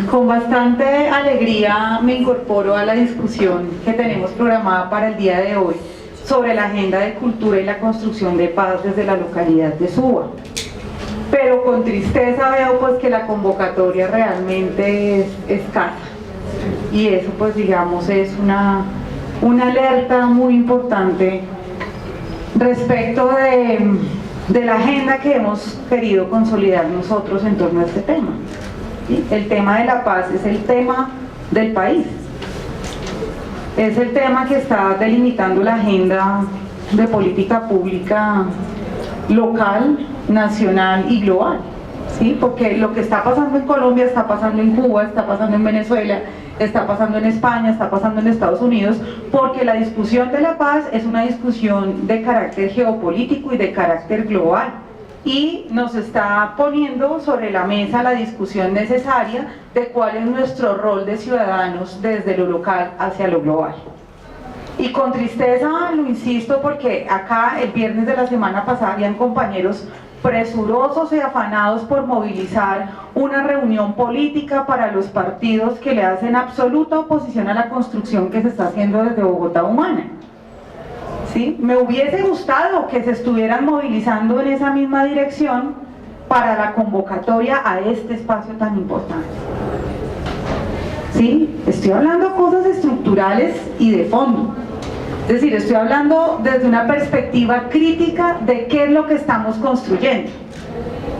Con bastante alegría me incorporo a la discusión que tenemos programada para el día de hoy sobre la agenda de cultura y la construcción de paz desde la localidad de Suba. Pero con tristeza veo pues que la convocatoria realmente es escasa, y eso pues digamos es una alerta muy importante respecto de la agenda que hemos querido consolidar nosotros en torno a este tema. ¿Sí? El tema de la paz es el tema del país, es el tema que está delimitando la agenda de política pública local, nacional y global, ¿sí? Porque lo que está pasando en Colombia está pasando en Cuba, está pasando en Venezuela, está pasando en España, está pasando en Estados Unidos, porque la discusión de la paz es una discusión de carácter geopolítico y de carácter global, y nos está poniendo sobre la mesa la discusión necesaria de cuál es nuestro rol de ciudadanos desde lo local hacia lo global. Y con tristeza lo insisto, porque acá el viernes de la semana pasada habían compañeros presurosos y afanados por movilizar una reunión política para los partidos que le hacen absoluta oposición a la construcción que se está haciendo desde Bogotá Humana. ¿Sí? Me hubiese gustado que se estuvieran movilizando en esa misma dirección para la convocatoria a este espacio tan importante. ¿Sí? Estoy hablando de cosas estructurales y de fondo. Es decir, estoy hablando desde una perspectiva crítica de qué es lo que estamos construyendo.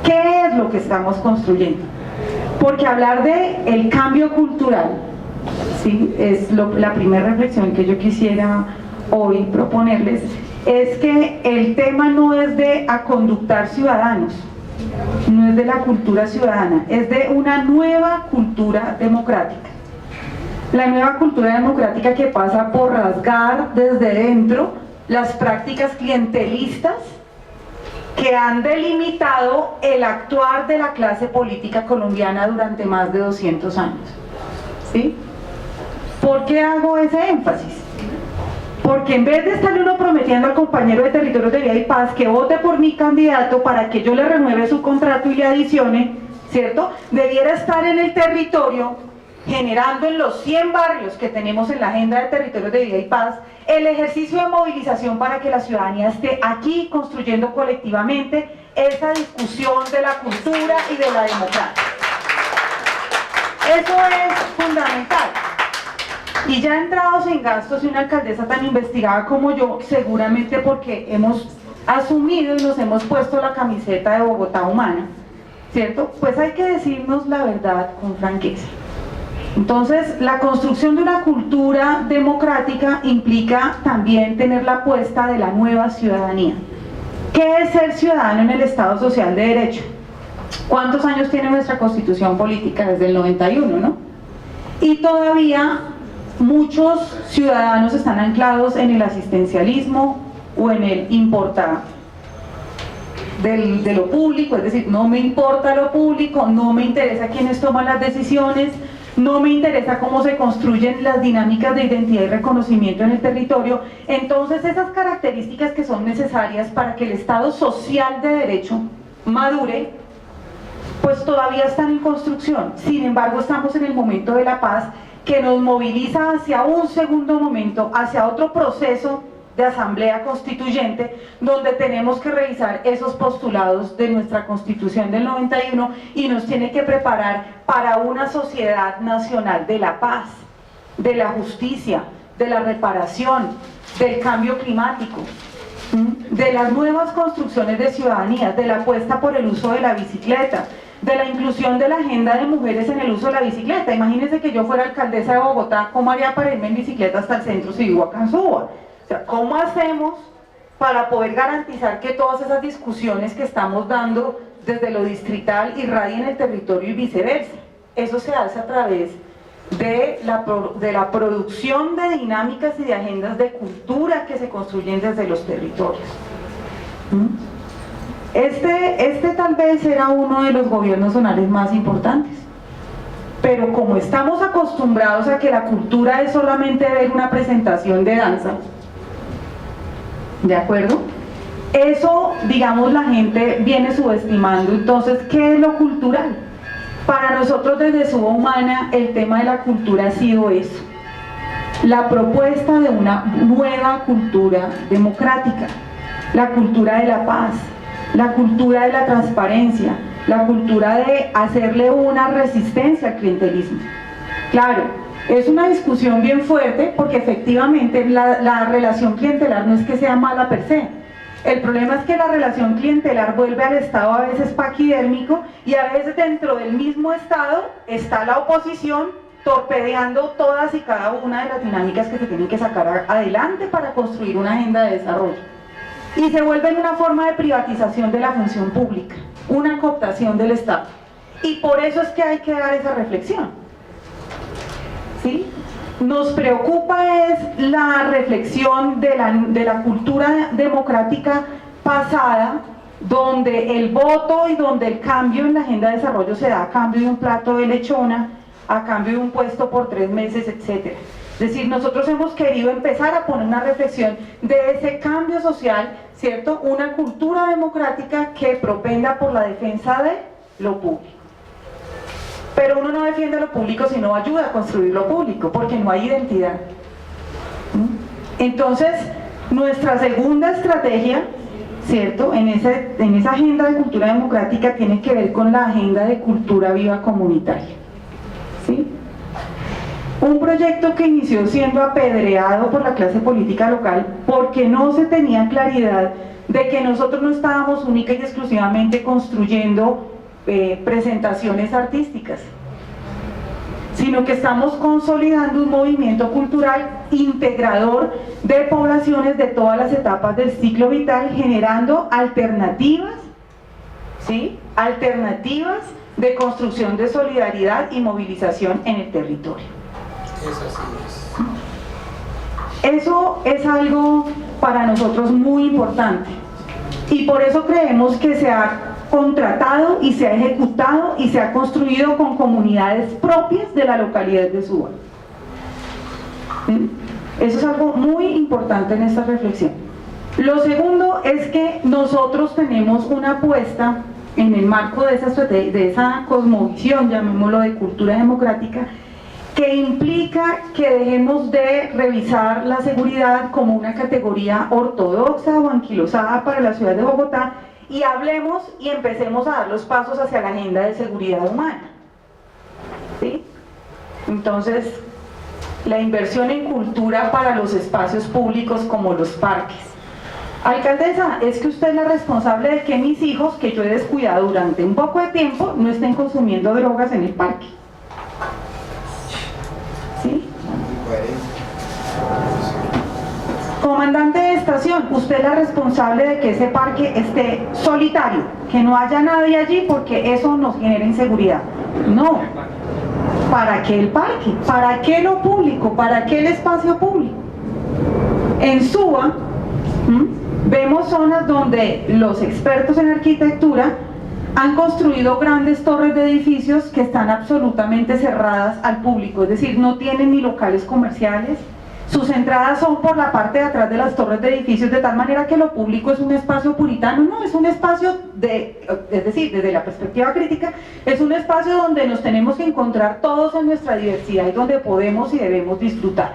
¿Qué es lo que estamos construyendo? Porque hablar de el cambio cultural, ¿sí? Es la primera reflexión que yo quisiera hoy proponerles, es que el tema no es de aconductar ciudadanos, no es de la cultura ciudadana, es de una nueva cultura democrática. La nueva cultura democrática que pasa por rasgar desde dentro las prácticas clientelistas que han delimitado el actuar de la clase política colombiana durante más de 200 años. ¿Sí? ¿Por qué hago ese énfasis? Porque en vez de estarle uno prometiendo al compañero de Territorios de Vida y Paz que vote por mi candidato para que yo le renueve su contrato y le adicione, ¿cierto? Debiera estar en el territorio generando en los 100 barrios que tenemos en la agenda de Territorios de Vida y Paz el ejercicio de movilización para que la ciudadanía esté aquí construyendo colectivamente esa discusión de la cultura y de la democracia. Eso es fundamental. Y ya entrados en gastos, y una alcaldesa tan investigada como yo, seguramente porque hemos asumido y nos hemos puesto la camiseta de Bogotá Humana, ¿cierto? Pues hay que decirnos la verdad con franqueza. Entonces, la construcción de una cultura democrática implica también tener la apuesta de la nueva ciudadanía. ¿Qué es ser ciudadano en el Estado Social de Derecho? ¿Cuántos años tiene nuestra Constitución política? Desde el 91, ¿no? Y todavía muchos ciudadanos están anclados en el asistencialismo o en el importa de lo público, es decir, no me importa lo público, no me interesa quiénes toman las decisiones, no me interesa cómo se construyen las dinámicas de identidad y reconocimiento en el territorio. Entonces esas características que son necesarias para que el Estado social de derecho madure, pues todavía están en construcción. Sin embargo, estamos en el momento de la paz, que nos moviliza hacia un segundo momento, hacia otro proceso de asamblea constituyente, donde tenemos que revisar esos postulados de nuestra Constitución del 91 y nos tiene que preparar para una sociedad nacional de la paz, de la justicia, de la reparación, del cambio climático, de las nuevas construcciones de ciudadanía, de la apuesta por el uso de la bicicleta, de la inclusión de la agenda de mujeres en el uso de la bicicleta. Imagínense que yo fuera alcaldesa de Bogotá, ¿cómo haría para irme en bicicleta hasta el centro si vivo acá en Suba? O sea, ¿cómo hacemos para poder garantizar que todas esas discusiones que estamos dando desde lo distrital irradien en el territorio y viceversa? Eso se hace a través de la producción de dinámicas y de agendas de cultura que se construyen desde los territorios. Este tal vez era uno de los gobiernos zonales más importantes, pero como estamos acostumbrados a que la cultura es solamente ver una presentación de danza, ¿de acuerdo? Eso, digamos, la gente viene subestimando. Entonces, ¿qué es lo cultural? Para nosotros desde Suba Humana el tema de la cultura ha sido eso, la propuesta de una nueva cultura democrática, la cultura de la paz, la cultura de la transparencia, la cultura de hacerle una resistencia al clientelismo. Claro, es una discusión bien fuerte porque efectivamente la relación clientelar no es que sea mala per se. El problema es que la relación clientelar vuelve al Estado a veces paquidérmico y a veces dentro del mismo Estado está la oposición torpedeando todas y cada una de las dinámicas que se tienen que sacar adelante para construir una agenda de desarrollo. Y se vuelve en una forma de privatización de la función pública, una cooptación del Estado. Y por eso es que hay que dar esa reflexión. ¿Sí? Nos preocupa es la reflexión de la cultura democrática pasada, donde el voto y donde el cambio en la agenda de desarrollo se da a cambio de un plato de lechona, a cambio de un puesto por 3 meses, etc. Es decir, nosotros hemos querido empezar a poner una reflexión de ese cambio social, ¿cierto? Una cultura democrática que propenda por la defensa de lo público. Pero uno no defiende lo público si no ayuda a construir lo público, porque no hay identidad. Entonces, nuestra segunda estrategia, ¿cierto?, en esa agenda de cultura democrática tiene que ver con la agenda de cultura viva comunitaria. ¿Sí? Un proyecto que inició siendo apedreado por la clase política local porque no se tenía claridad de que nosotros no estábamos única y exclusivamente construyendo presentaciones artísticas, sino que estamos consolidando un movimiento cultural integrador de poblaciones de todas las etapas del ciclo vital, generando alternativas, ¿sí?, alternativas de construcción de solidaridad y movilización en el territorio. Eso es algo para nosotros muy importante y por eso creemos que se ha contratado y se ha ejecutado y se ha construido con comunidades propias de la localidad de Suba. Eso es algo muy importante en esta reflexión. Lo segundo es que nosotros tenemos una apuesta en el marco de esa cosmovisión, llamémoslo, de cultura democrática, que implica que dejemos de revisar la seguridad como una categoría ortodoxa o anquilosada para la ciudad de Bogotá y hablemos y empecemos a dar los pasos hacia la agenda de seguridad humana. ¿Sí? Entonces, la inversión en cultura para los espacios públicos como los parques. Alcaldesa, es que usted es la responsable de que mis hijos, que yo he descuidado durante un poco de tiempo, no estén consumiendo drogas en el parque. ¿Sí? Comandante de estación, usted es la responsable de que ese parque esté solitario, que no haya nadie allí porque eso nos genera inseguridad. No. ¿Para qué el parque? ¿Para qué lo público? ¿Para qué el espacio público? En Suba, vemos zonas donde los expertos en arquitectura han construido grandes torres de edificios que están absolutamente cerradas al público, es decir, no tienen ni locales comerciales, sus entradas son por la parte de atrás de las torres de edificios, de tal manera que lo público es un espacio puritano, no, es un espacio es decir, desde la perspectiva crítica, es un espacio donde nos tenemos que encontrar todos en nuestra diversidad y donde podemos y debemos disfrutar.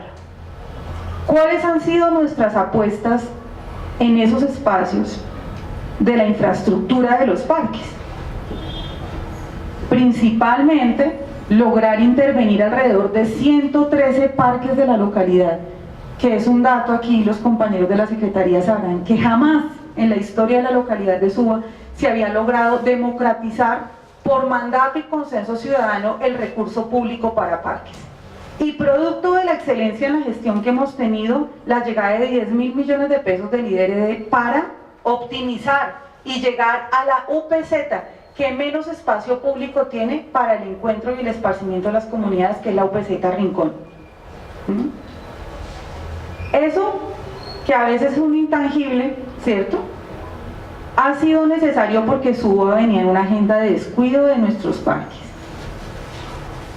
¿Cuáles han sido nuestras apuestas en esos espacios de la infraestructura de los parques? Principalmente lograr intervenir alrededor de 113 parques de la localidad, que es un dato, aquí los compañeros de la Secretaría sabrán que jamás en la historia de la localidad de Suba se había logrado democratizar por mandato y consenso ciudadano el recurso público para parques. Y producto de la excelencia en la gestión que hemos tenido, la llegada de 10.000 millones de pesos del IDRD para optimizar y llegar a la UPZ, que menos espacio público tiene para el encuentro y el esparcimiento de las comunidades, que es la UPZ Rincón. Eso, que a veces es un intangible, ¿cierto?, ha sido necesario porque Suba venía en una agenda de descuido de nuestros parques.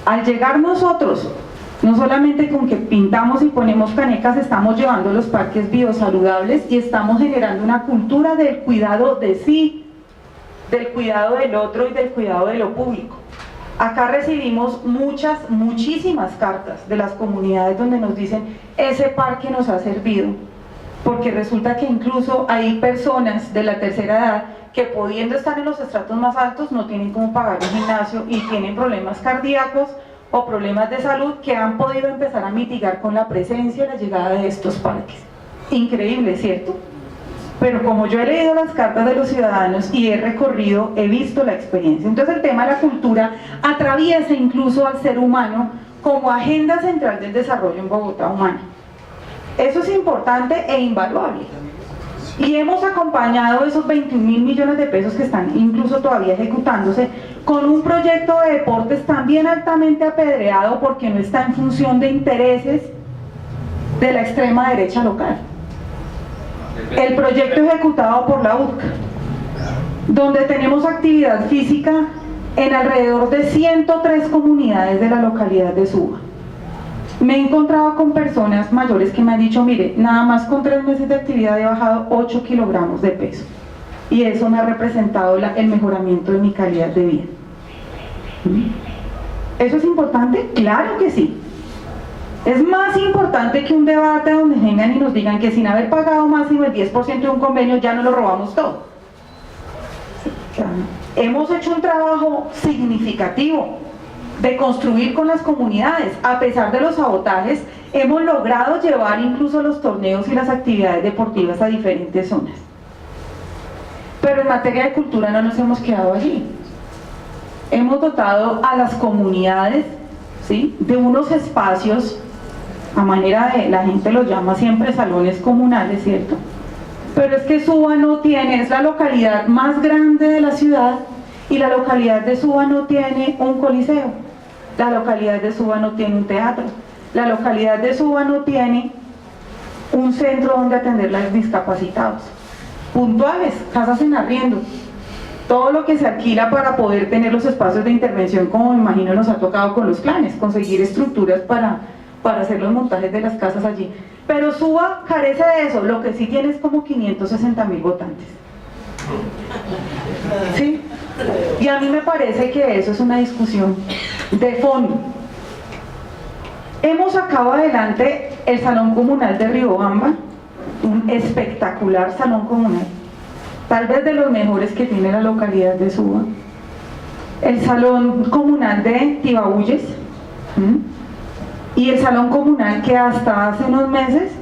Al llegar nosotros, no solamente con que pintamos y ponemos canecas, estamos llevando los parques biosaludables y estamos generando una cultura del cuidado de sí, del cuidado del otro y del cuidado de lo público. Acá recibimos muchísimas cartas de las comunidades donde nos dicen ese parque nos ha servido, porque resulta que incluso hay personas de la tercera edad que pudiendo estar en los estratos más altos no tienen cómo pagar un gimnasio y tienen problemas cardíacos o problemas de salud que han podido empezar a mitigar con la presencia y la llegada de estos parques. Increíble, ¿cierto? Pero como yo he leído las cartas de los ciudadanos y he recorrido, he visto la experiencia. Entonces el tema de la cultura atraviesa incluso al ser humano como agenda central del desarrollo en Bogotá humana. Eso es importante e invaluable. Y hemos acompañado esos 21.000 millones de pesos que están incluso todavía ejecutándose con un proyecto de deportes también altamente apedreado porque no está en función de intereses de la extrema derecha local. El proyecto ejecutado por la UDCA, donde tenemos actividad física en alrededor de 103 comunidades de la localidad de Suba. Me he encontrado con personas mayores que me han dicho, mire, nada más con 3 meses de actividad he bajado 8 kilogramos de peso y eso me ha representado el mejoramiento de mi calidad de vida. ¿Eso es importante? Claro que sí. Es más importante que un debate donde vengan y nos digan que sin haber pagado máximo el 10% de un convenio ya no lo robamos todo. Hemos hecho un trabajo significativo de construir con las comunidades. A pesar de los sabotajes, hemos logrado llevar incluso los torneos y las actividades deportivas a diferentes zonas. Pero en materia de cultura no nos hemos quedado allí. Hemos dotado a las comunidades, ¿sí?, de unos espacios, a manera de, la gente los llama siempre salones comunales, ¿cierto? Pero es que Suba no tiene, es la localidad más grande de la ciudad y la localidad de Suba no tiene un coliseo, la localidad de Suba no tiene un teatro, la localidad de Suba no tiene un centro donde atender a los discapacitados, puntuales, casas en arriendo, todo lo que se alquila para poder tener los espacios de intervención, como me imagino nos ha tocado con los clanes, conseguir estructuras para hacer los montajes de las casas allí. Pero Suba carece de eso, lo que sí tiene es como 560.000 votantes. ¿Sí? Y a mí me parece que eso es una discusión de fondo. Hemos sacado adelante el Salón Comunal de Riobamba, un espectacular salón comunal, tal vez de los mejores que tiene la localidad de Suba. El Salón Comunal de Tibabuyes, y el salón comunal que hasta hace unos meses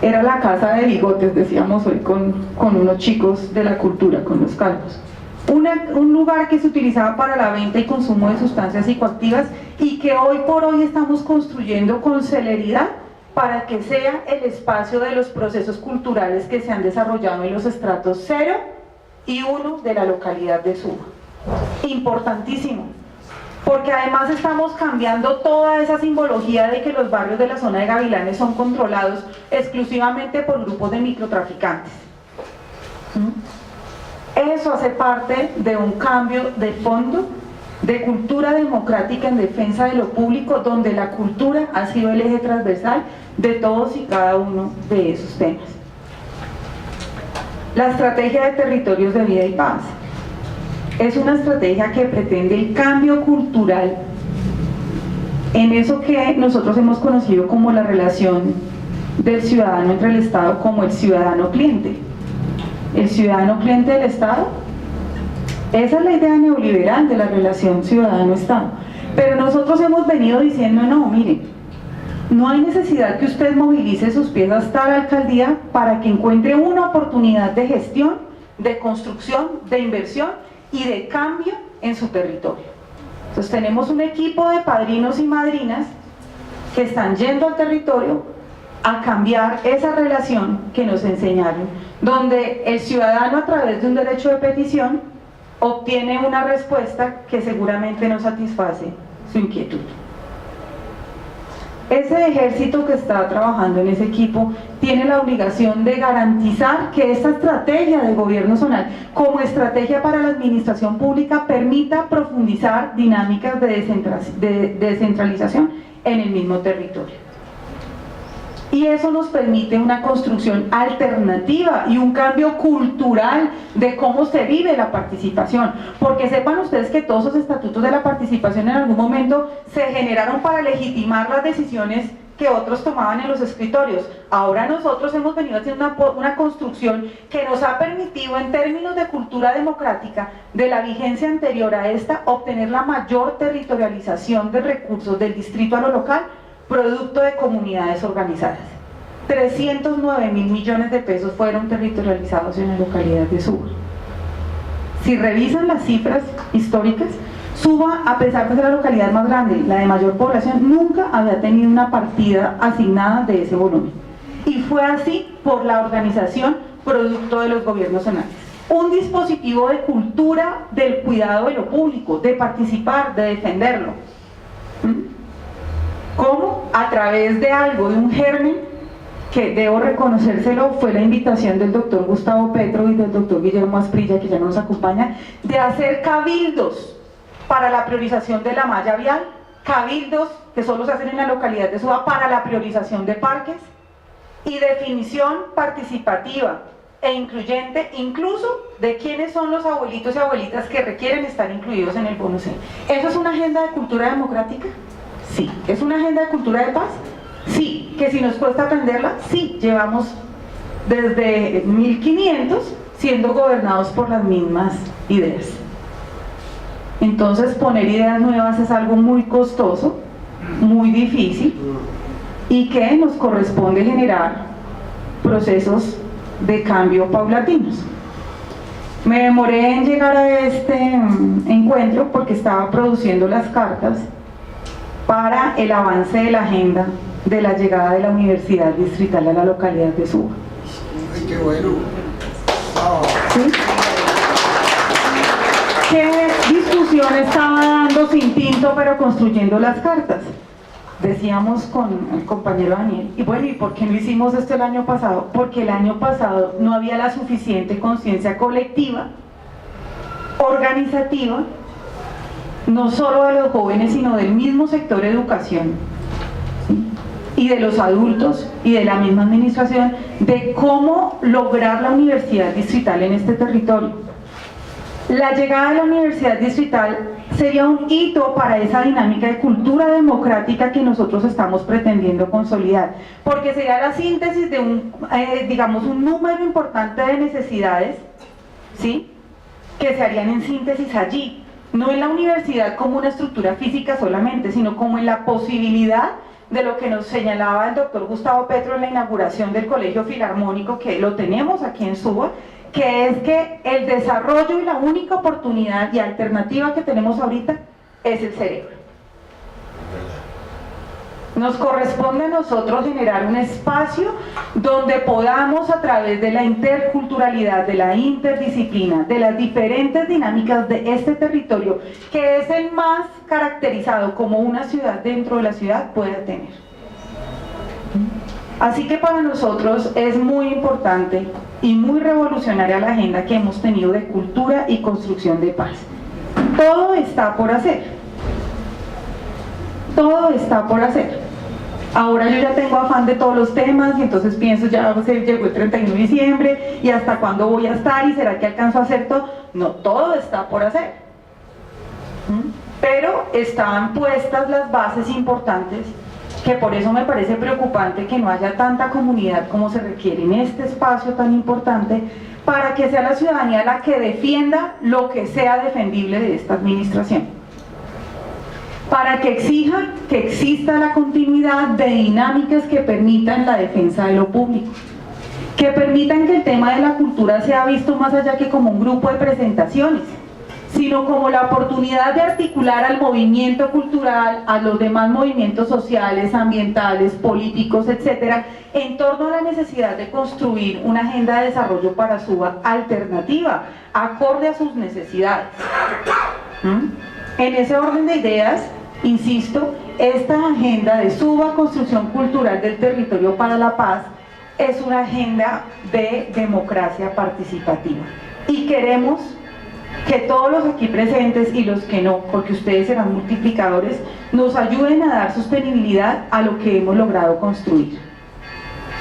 era la casa de bigotes, decíamos hoy con unos chicos de la cultura, con los calvos. Un lugar que se utilizaba para la venta y consumo de sustancias psicoactivas y que hoy por hoy estamos construyendo con celeridad para que sea el espacio de los procesos culturales que se han desarrollado en los estratos 0 y 1 de la localidad de Suba. Importantísimo, porque además estamos cambiando toda esa simbología de que los barrios de la zona de Gavilanes son controlados exclusivamente por grupos de microtraficantes. Eso hace parte de un cambio de fondo de cultura democrática en defensa de lo público, donde la cultura ha sido el eje transversal de todos y cada uno de esos temas. La estrategia de territorios de vida y paz es una estrategia que pretende el cambio cultural en eso que nosotros hemos conocido como la relación del ciudadano entre el Estado como el ciudadano cliente. El ciudadano cliente del Estado, esa es la idea neoliberal de la relación ciudadano-Estado. Pero nosotros hemos venido diciendo, no, mire, no hay necesidad que usted movilice sus pies hasta la alcaldía para que encuentre una oportunidad de gestión, de construcción, de inversión y de cambio en su territorio. Entonces tenemos un equipo de padrinos y madrinas que están yendo al territorio a cambiar esa relación que nos enseñaron, donde el ciudadano a través de un derecho de petición obtiene una respuesta que seguramente no satisface su inquietud. Ese ejército que está trabajando en ese equipo tiene la obligación de garantizar que esta estrategia de gobierno zonal, como estrategia para la administración pública, permita profundizar dinámicas de descentralización en el mismo territorio. Y eso nos permite una construcción alternativa y un cambio cultural de cómo se vive la participación. Porque sepan ustedes que todos esos estatutos de la participación en algún momento se generaron para legitimar las decisiones que otros tomaban en los escritorios. Ahora nosotros hemos venido haciendo una construcción que nos ha permitido, en términos de cultura democrática, de la vigencia anterior a esta, obtener la mayor territorialización de recursos del distrito a lo local, producto de comunidades organizadas. 309.000 millones de pesos fueron territorializados en la localidad de Suba. Si revisan las cifras históricas, Suba, a pesar de ser la localidad más grande, la de mayor población, nunca había tenido una partida asignada de ese volumen. Y fue así por la organización producto de los gobiernos zonales. Un dispositivo de cultura del cuidado de lo público, de participar, de defenderlo. ¿Cómo? A través de algo, de un germen, que debo reconocérselo, fue la invitación del doctor Gustavo Petro y del doctor Guillermo Asprilla, que ya no nos acompaña, de hacer cabildos para la priorización de la malla vial, cabildos que solo se hacen en la localidad de Suba para la priorización de parques, y definición participativa e incluyente, incluso de quiénes son los abuelitos y abuelitas que requieren estar incluidos en el bono C. ¿Eso es una agenda de cultura democrática? Sí. ¿Es una agenda de cultura de paz? Sí. ¿Que si nos cuesta aprenderla? Sí. Llevamos desde 1500 siendo gobernados por las mismas ideas. Entonces poner ideas nuevas es algo muy costoso, muy difícil, y que nos corresponde generar procesos de cambio paulatinos. Me demoré en llegar a este encuentro porque estaba produciendo las cartas para el avance de la agenda de la llegada de la Universidad Distrital a la localidad de Suba. ¡Ay, qué bueno! ¿Sí? ¿Qué discusión estaba dando sin tinto pero construyendo las cartas? Decíamos con el compañero Daniel, y bueno, ¿y por qué no hicimos esto el año pasado? Porque el año pasado no había la suficiente conciencia colectiva, organizativa, no solo de los jóvenes, sino del mismo sector educación, ¿sí? Y de los adultos y de la misma administración, de cómo lograr la universidad distrital en este territorio. La llegada de la universidad distrital sería un hito para esa dinámica de cultura democrática que nosotros estamos pretendiendo consolidar, porque sería la síntesis de digamos, un número importante de necesidades, ¿sí?, que se harían en síntesis allí, no en la universidad como una estructura física solamente, sino como en la posibilidad de lo que nos señalaba el doctor Gustavo Petro en la inauguración del Colegio Filarmónico, que lo tenemos aquí en Suba, que es que el desarrollo y la única oportunidad y alternativa que tenemos ahorita es el cerebro. Nos corresponde a nosotros generar un espacio donde podamos, a través de la interculturalidad, de la interdisciplina, de las diferentes dinámicas de este territorio, que es el más caracterizado como una ciudad dentro de la ciudad, pueda tener. Así que para nosotros es muy importante y muy revolucionaria la agenda que hemos tenido de cultura y construcción de paz. Todo está por hacer. Todo está por hacer. Ahora yo ya tengo afán de todos los temas y entonces pienso, ya se llegó el 31 de diciembre y hasta cuándo voy a estar y será que alcanzo a hacer todo. No, todo está por hacer. Pero están puestas las bases importantes, que por eso me parece preocupante que no haya tanta comunidad como se requiere en este espacio tan importante, para que sea la ciudadanía la que defienda lo que sea defendible de esta administración, para que exija que exista la continuidad de dinámicas que permitan la defensa de lo público, que permitan que el tema de la cultura sea visto más allá que como un grupo de presentaciones, sino como la oportunidad de articular al movimiento cultural, a los demás movimientos sociales, ambientales, políticos, etcétera, en torno a la necesidad de construir una agenda de desarrollo para Suba alternativa, acorde a sus necesidades. En ese orden de ideas, insisto, esta agenda de Suba, construcción cultural del territorio para la paz, es una agenda de democracia participativa. Y queremos que todos los aquí presentes y los que no, porque ustedes serán multiplicadores, nos ayuden a dar sostenibilidad a lo que hemos logrado construir.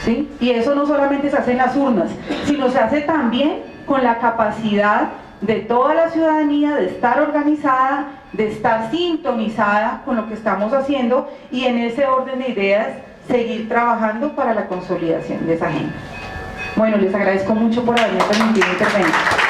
¿sí? Y eso no solamente se hace en las urnas, sino se hace también con la capacidad de toda la ciudadanía de estar organizada, de estar sintonizada con lo que estamos haciendo y en ese orden de ideas seguir trabajando para la consolidación de esa agenda. Bueno, les agradezco mucho por haberme permitido intervenir.